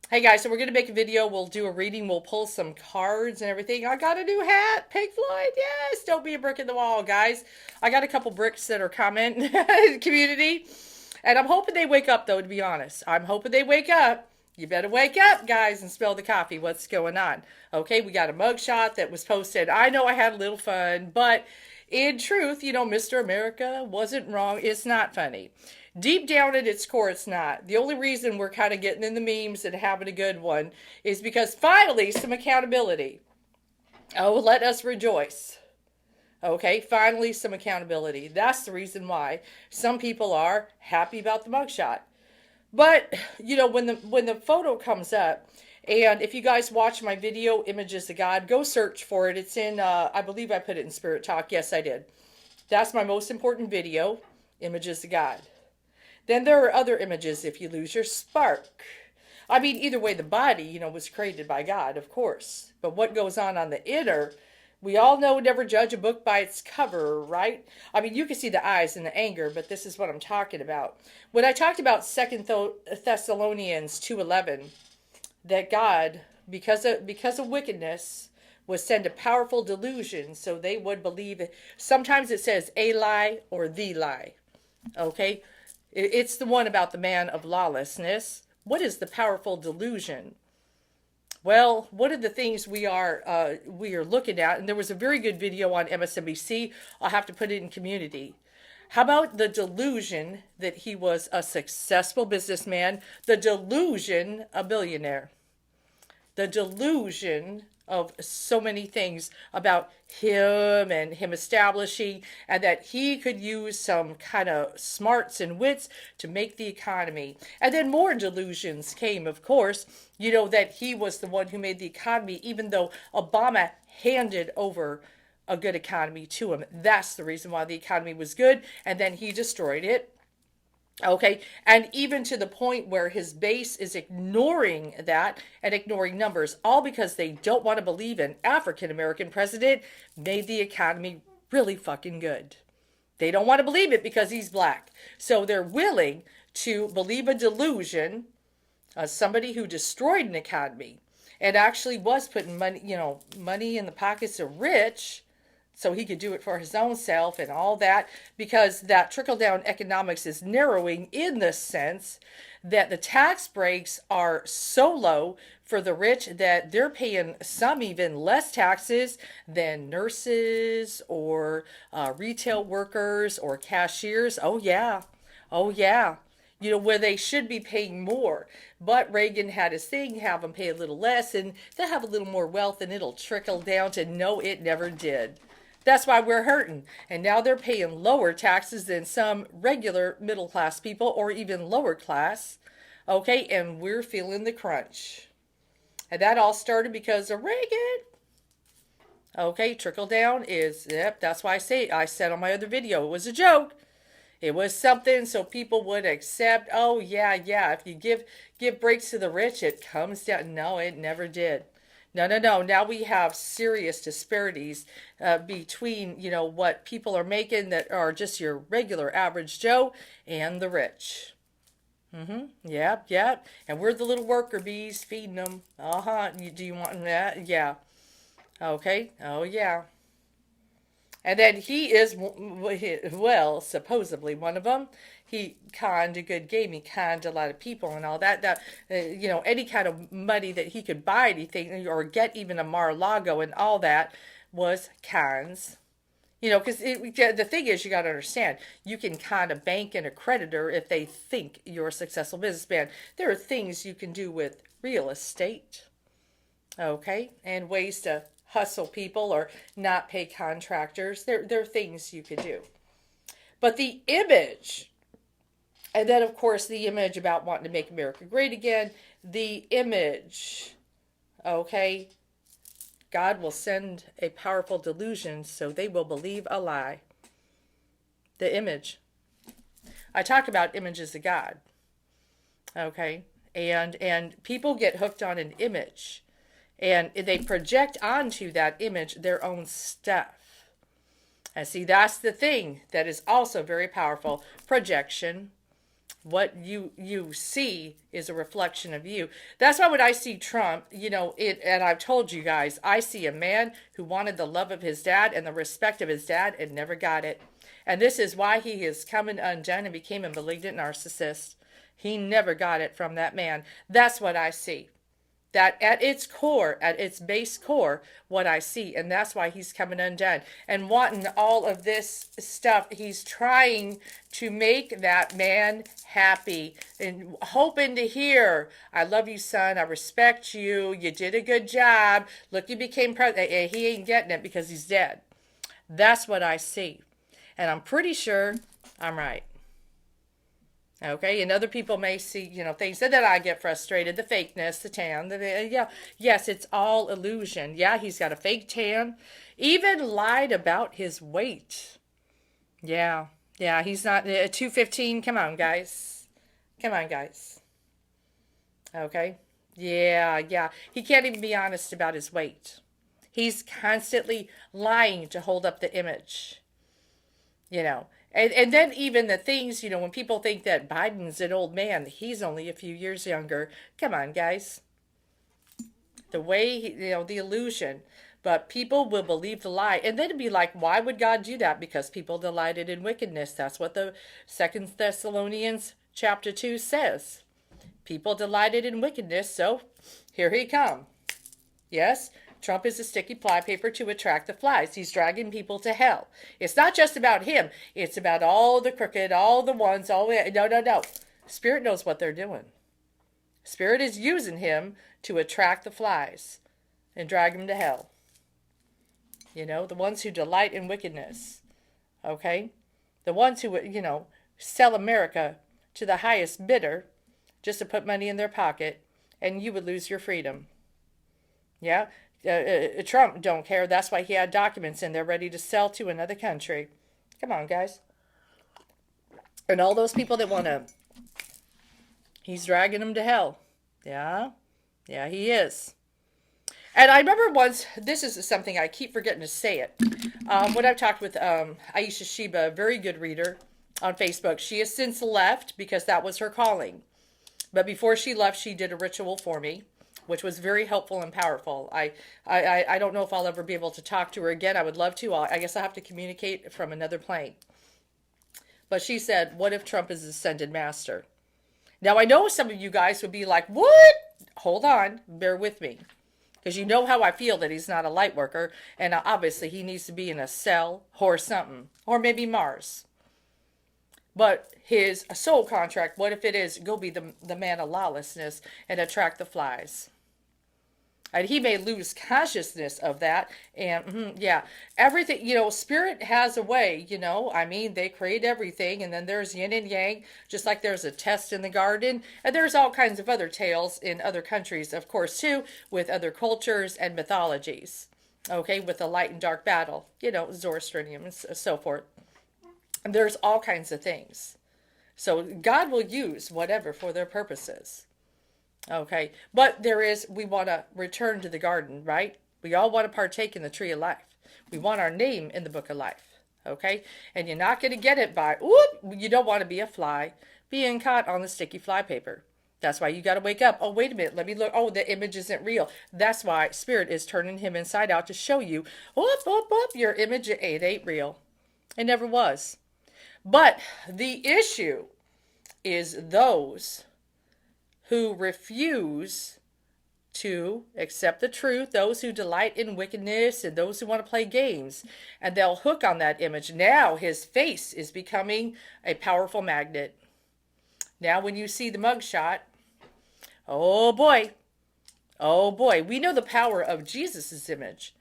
Hey guys, so we're going to make a video. We'll do a reading. We'll pull some cards and everything. I got a new hat. Pink Floyd. Yes. Don't be a brick in the wall, guys. I got a couple bricks that are commenting in the community. And I'm hoping they wake up, though, to be honest. I'm hoping they wake up. You better wake up, guys, and smell the coffee. What's going on? Okay, we got a mugshot that was posted. I know I had a little fun, but in truth, Mr. America wasn't wrong. It's not funny. Deep down at its core, it's not. The only reason we're kind of getting in the memes and having a good one is because finally some accountability. Oh, let us rejoice. Okay, finally some accountability. That's the reason why some people are happy about the mugshot. But when the photo comes up, and if you guys watch my video, Images of God, go search for it. It's in, I believe I put it in Spirit Talk. Yes, I did. That's my most important video, Images of God. Then there are other images if you lose your spark. I mean, either way, the body, was created by God, of course. But what goes on the inner, we all know never judge a book by its cover, right? I mean, you can see the eyes and the anger, but this is what I'm talking about. When I talked about Second Thessalonians 2:11, that God, because of wickedness, would send a powerful delusion so they would believe it. Sometimes it says a lie or the lie. Okay? It's the one about the man of lawlessness. What is the powerful delusion? Well, one of the things we are looking at, and there was a very good video on MSNBC. I'll have to put it in community. How about the delusion that he was a successful businessman? The delusion a billionaire. The delusion of so many things about him and him establishing, and that he could use some kind of smarts and wits to make the economy. And then more delusions came, of course, that he was the one who made the economy, even though Obama handed over a good economy to him. That's the reason why the economy was good, and then he destroyed it. Okay, and even to the point where his base is ignoring that and ignoring numbers, all because they don't want to believe an African American president made the economy really fucking good. They don't want to believe it because he's black. So they're willing to believe a delusion, somebody who destroyed an economy and actually was putting money in the pockets of rich so he could do it for his own self and all that, because that trickle-down economics is narrowing in the sense that the tax breaks are so low for the rich that they're paying some even less taxes than nurses or retail workers or cashiers. Oh, yeah. Oh, yeah. Where they should be paying more. But Reagan had his thing, have them pay a little less, and they'll have a little more wealth, and it'll trickle down to no, it never did. That's why we're hurting. And now they're paying lower taxes than some regular middle class people or even lower class. Okay, and we're feeling the crunch. And that all started because of Reagan. Okay, trickle down is, yep, that's why I said on my other video, it was a joke. It was something so people would accept, oh yeah, if you give breaks to the rich, it comes down. No, it never did. No. Now we have serious disparities between, what people are making that are just your regular average Joe and the rich. Yep. And we're the little worker bees feeding them. Uh-huh. Do you want that? Yeah. Okay. Oh, yeah. And then he is, well, supposedly one of them. He conned a good game. He conned a lot of people and all that. Any kind of money that he could buy anything or get even a Mar-a-Lago and all that was cons. Because the thing is, you got to understand, you can con a bank and a creditor if they think you're a successful businessman. There are things you can do with real estate, okay, and ways to hustle people or not pay contractors. There are things you could do. But the image, and then of course the image about wanting to make America great again, the image, okay, God will send a powerful delusion so they will believe a lie. The image. I talk about images of God, okay, and people get hooked on an image. And they project onto that image their own stuff. And see, that's the thing that is also very powerful. Projection. What you see is a reflection of you. That's why when I see Trump, and I've told you guys, I see a man who wanted the love of his dad and the respect of his dad and never got it. And this is why he is coming undone and became a malignant narcissist. He never got it from that man. That's what I see. That at its core, at its base core, what I see. And that's why he's coming undone. And wanting all of this stuff, he's trying to make that man happy. And hoping to hear, I love you, son. I respect you. You did a good job. Look, you became president. He ain't getting it because he's dead. That's what I see. And I'm pretty sure I'm right. Okay, and other people may see, things that I get frustrated, the fakeness, the tan, yeah, yes, it's all illusion. Yeah, he's got a fake tan, even lied about his weight. Yeah, he's not 215. Come on, guys. Come on, guys. Okay, yeah, he can't even be honest about his weight. He's constantly lying to hold up the image, And then even the things, when people think that Biden's an old man, he's only a few years younger. Come on, guys. The way, the illusion. But people will believe the lie. And then it'd be like, why would God do that? Because people delighted in wickedness. That's what the 2 Thessalonians chapter 2 says. People delighted in wickedness, so here he come. Yes? Trump is a sticky flypaper to attract the flies. He's dragging people to hell. It's not just about him. It's about all the crooked, all the ones, no. Spirit knows what they're doing. Spirit is using him to attract the flies and drag them to hell. The ones who delight in wickedness. Okay? The ones who, sell America to the highest bidder just to put money in their pocket, and you would lose your freedom. Yeah? Trump don't care. That's why he had documents in there ready to sell to another country. Come on, guys. And all those people that want to, he's dragging them to hell. Yeah, he is. And I remember once, this is something I keep forgetting to say it. When I've talked with Aisha Sheba, a very good reader on Facebook, she has since left because that was her calling. But before she left, she did a ritual for me, which was very helpful and powerful. I don't know if I'll ever be able to talk to her again. I would love to. I guess I'll have to communicate from another plane. But she said, what if Trump is ascended master? Now, I know some of you guys would be like, what? Hold on. Bear with me. Because you know how I feel that he's not a light worker. And obviously he needs to be in a cell or something. Or maybe Mars. But his soul contract, what if it is, go be the man of lawlessness and attract the flies? And he may lose consciousness of that. And everything, spirit has a way, they create everything. And then there's yin and yang, just like there's a test in the garden. And there's all kinds of other tales in other countries, of course, too, with other cultures and mythologies. Okay, with the light and dark battle, Zoroastrianism and so forth. And there's all kinds of things. So God will use whatever for their purposes. Okay, but we want to return to the garden, right? We all want to partake in the tree of life. We want our name in the book of life, okay? And you're not going to get it by, you don't want to be a fly being caught on the sticky fly paper. That's why you got to wake up. Oh, wait a minute, let me look. Oh, the image isn't real. That's why Spirit is turning him inside out to show you, your image, it ain't real. It never was. But the issue is those who refuse to accept the truth, those who delight in wickedness, and those who want to play games. And they'll hook on that image. Now his face is becoming a powerful magnet. Now when you see the mugshot, oh boy, we know the power of Jesus's image.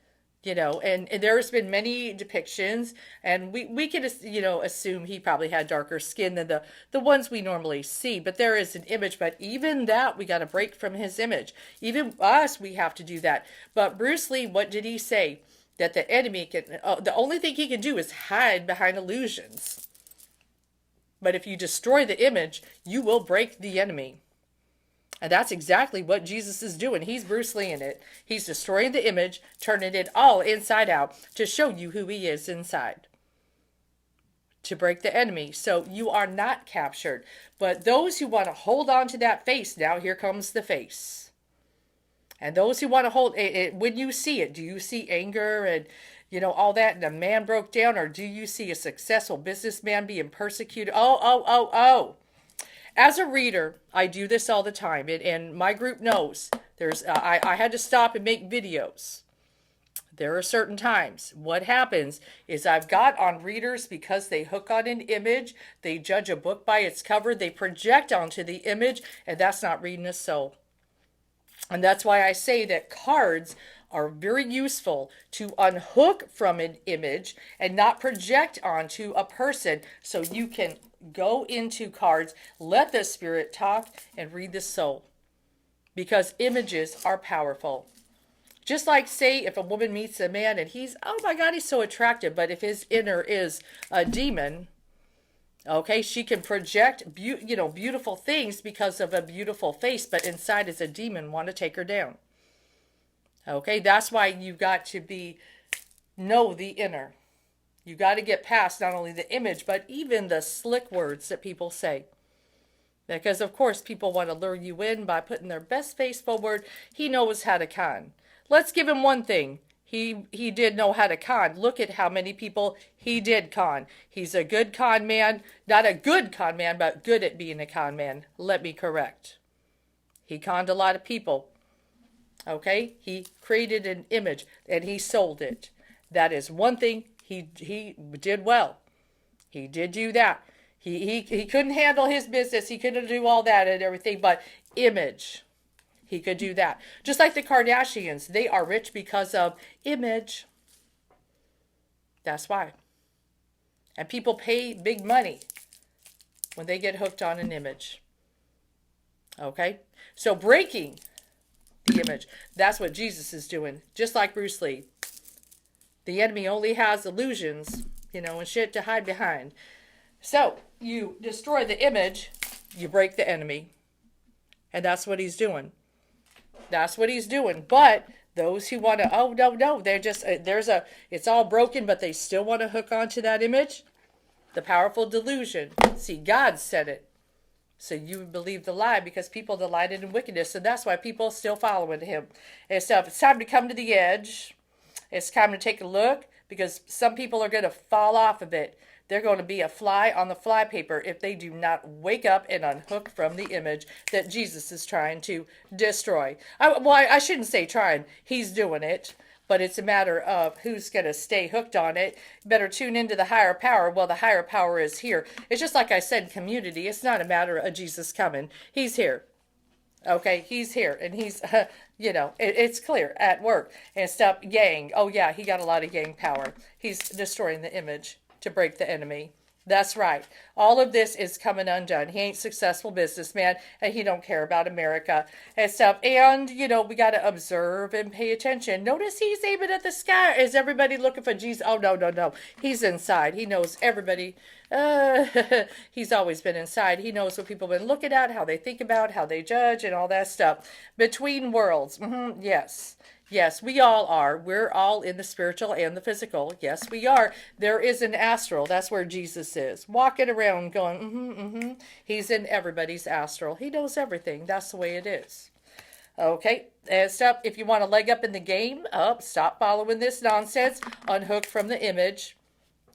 And there's been many depictions, and we can, assume he probably had darker skin than the ones we normally see. But there is an image, but even that, we got to break from his image. Even us, we have to do that. But Bruce Lee, what did he say? That the enemy the only thing he can do is hide behind illusions. But if you destroy the image, you will break the enemy. And that's exactly what Jesus is doing. He's Bruce Lee in it. He's destroying the image, turning it all inside out to show you who he is inside. to break the enemy. So you are not captured. But those who want to hold on to that face, now here comes the face. And those who want to hold it, when you see it, do you see anger and all that, and a man broke down, or do you see a successful businessman being persecuted? Oh. As a reader, I do this all the time, and my group knows. I had to stop and make videos. There are certain times. What happens is I've got on readers because they hook on an image, they judge a book by its cover, they project onto the image, and that's not reading a soul. And that's why I say that cards are very useful to unhook from an image and not project onto a person, so you can go into cards, let the spirit talk, and read the soul. Because images are powerful. Just like, say, if a woman meets a man and he's, oh my God, he's so attractive, but if his inner is a demon, okay, she can project beautiful things because of a beautiful face, but inside is a demon want to take her down. Okay, that's why you got to know the inner. You got to get past not only the image, but even the slick words that people say. Because, of course, people want to lure you in by putting their best face forward. He knows how to con. Let's give him one thing. He did know how to con. Look at how many people he did con. He's a good con man. Not a good con man, but good at being a con man. Let me correct. He conned a lot of people. Okay? He created an image and he sold it. That is one thing he did well. He did do that. He couldn't handle his business. He couldn't do all that and everything, but image. He could do that. Just like the Kardashians, they are rich because of image. That's why. And people pay big money when they get hooked on an image. Okay? So breaking the image, that's what Jesus is doing. Just like Bruce Lee. The enemy only has illusions, and shit to hide behind. So you destroy the image, you break the enemy. And that's what he's doing. That's what he's doing. But those who want to, oh, no, they're just, it's all broken, but they still want to hook onto that image. The powerful delusion. See, God said it. So you believe the lie because people delighted in wickedness. And that's why people still following him. And so it's time to come to the edge. It's time to take a look, because some people are going to fall off of it. They're going to be a fly on the fly paper if they do not wake up and unhook from the image that Jesus is trying to destroy. I shouldn't say trying. He's doing it. But it's a matter of who's going to stay hooked on it. Better tune into the higher power. Well, the higher power is here. It's just like I said, community. It's not a matter of Jesus coming. He's here. Okay, he's here. And he's, it's clear at work and stuff. Yang. Oh, yeah, he got a lot of yang power. He's destroying the image to break the enemy. That's right. All of this is coming undone. He ain't successful businessman, and he don't care about America and stuff. And, we got to observe and pay attention. Notice he's aiming at the sky. Is everybody looking for Jesus? Oh, no. He's inside. He knows everybody. He's always been inside. He knows what people have been looking at, how they think about, how they judge, and all that stuff. Between worlds. Yes. Yes, we all are. We're all in the spiritual and the physical. Yes, we are. There is an astral. That's where Jesus is. Walking around going, He's in everybody's astral. He knows everything. That's the way it is. Okay, and stuff. If you want to leg up in the game, stop following this nonsense. Unhook from the image.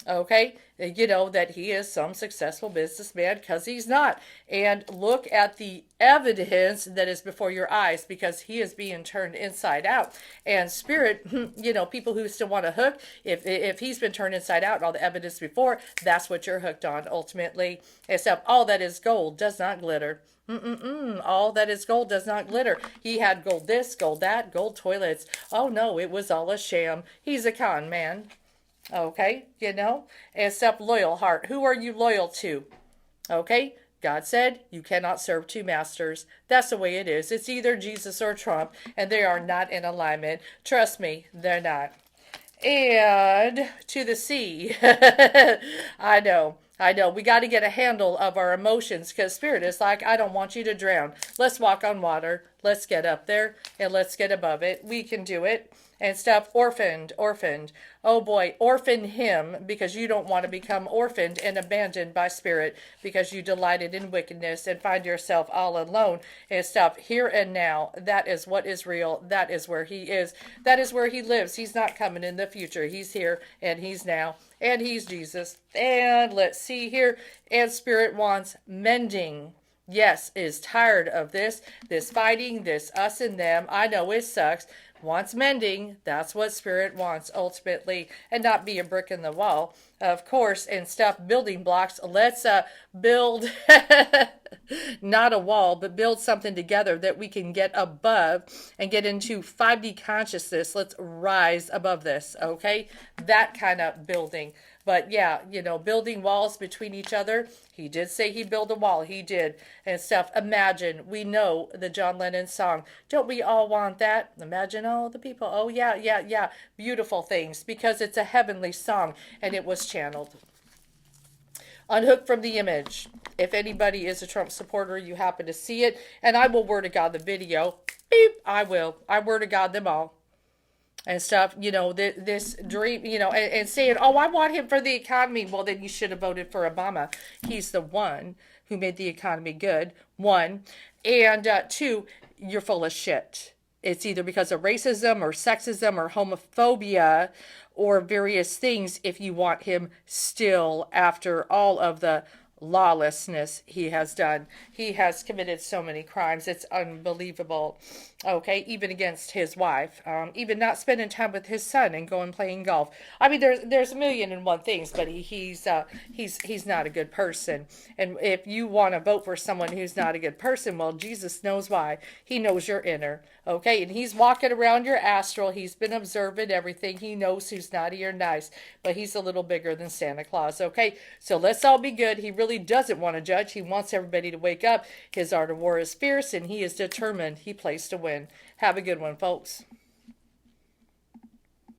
Okay, that he is some successful businessman, because he's not. And look at the evidence that is before your eyes, because he is being turned inside out. And spirit, people who still want to hook, if he's been turned inside out and all the evidence before, that's what you're hooked on ultimately. Except all that is gold does not glitter. All that is gold does not glitter. He had gold this, gold that, gold toilets. Oh no, it was all a sham. He's a con man. Okay, except loyal heart. Who are you loyal to? Okay, God said you cannot serve two masters. That's the way it is. It's either Jesus or Trump, and they are not in alignment. Trust me, they're not. And to the sea. I know. We got to get a handle of our emotions, because spirit is like, I don't want you to drown. Let's walk on water. Let's get up there and let's get above it. We can do it. And stuff. Orphaned, orphaned. Oh boy, orphan him because you don't want to become orphaned and abandoned by spirit because you delighted in wickedness and find yourself all alone and stuff. Here and now, that is what is real. That is where he is. That is where he lives. He's not coming in the future. He's here and he's now and he's Jesus. And let's see here. And spirit wants mending. Yes, is tired of this fighting, this us and them. I know it sucks. Wants mending. That's what spirit wants ultimately, and not be a brick in the wall, of course, and stuff. Building blocks. Let's build not a wall, but build something together that we can get above and get into 5D consciousness. Let's rise above this, okay? That kind of building. But yeah, you know, building walls between each other. He did say he'd build a wall. He did. And stuff. Imagine. We know the John Lennon song. Don't we all want that? Imagine all the people. Oh, yeah, yeah, yeah. Beautiful things. Because it's a heavenly song. And it was channeled. Unhook from the image. If anybody is a Trump supporter, you happen to see it. And I will word of God the video. Beep. I will. I word of God them all. And stuff, you know, this dream, you know, and saying, oh, I want him for the economy. Well, then you should have voted for Obama. He's the one who made the economy good. One. And two, you're full of shit. It's either because of racism or sexism or homophobia or various things if you want him still after all of the lawlessness he has done. He has committed so many crimes. It's unbelievable. Okay, even against his wife, even not spending time with his son and going playing golf. I mean, there's a million and one things, but he's not a good person. And if you want to vote for someone who's not a good person, well, Jesus knows why. He knows your inner. Okay, and he's walking around your astral. He's been observing everything. He knows who's naughty or nice, but he's a little bigger than Santa Claus. Okay, so let's all be good. He really doesn't want to judge. He wants everybody to wake up. His art of war is fierce, and he is determined. He plays to win. Have a good one, folks.